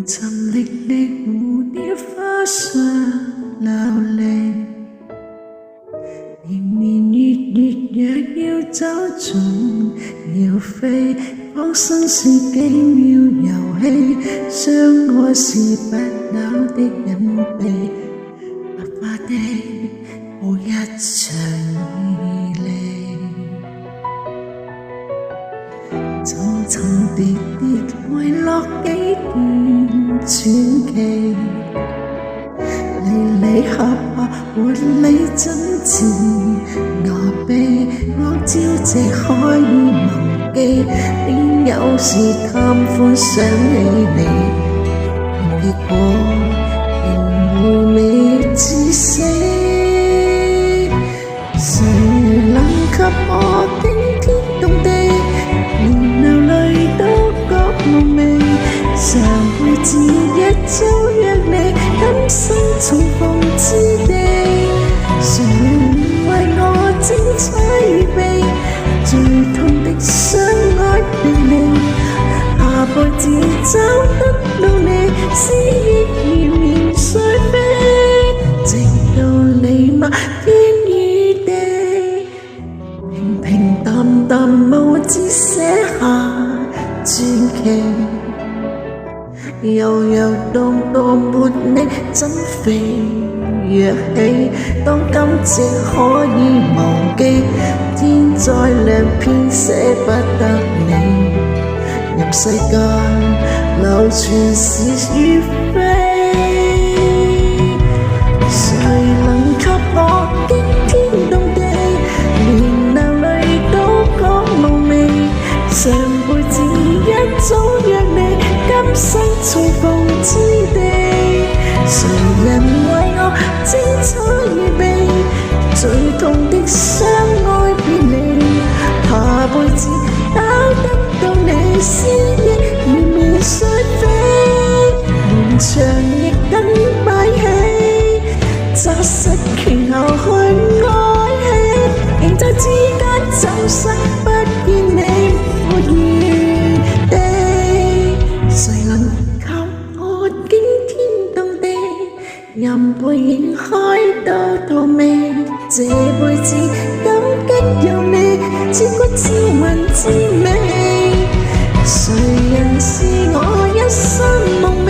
尋歷歷蝴蝶花上流離，年年月月若要走盡要飛，芳生是幾秒遊戲，相愛是不朽的隱秘，白髮的好一場異離，層層疊疊遺落幾段傳奇，離離合合活理真摯我悲，我朝夕可以忘記，邊有時貪歡想起你，結果仍回味至死，誰能給我驚天動地，連流淚都覺無味，上輩子一早約你，今生重逢之地，誰為我精彩預備，最痛的相愛別離，下輩子找得到你，思憶綿綿碎飛，直到你漫天雨地，平平淡淡無字寫下傳奇，悠悠蕩蕩沒你怎飛躍起，當今夕可以忘記，天再亮偏捨不得你，任世間流傳是與非，誰能給我驚天動地，連流淚都覺無味，上輩子一早約你，今生重逢之地，誰人為我精彩預備，最痛的相愛別離，下輩子找得到你，思憶綿綿碎飛，門牆亦等擺起，擇實權後去愛惜，仍在之間走失不見你沒餘地，誰能給我驚天動地，任背影開到荼蘼，這輩子感激有你，千古朝雲之美，誰人是我一生夢寐。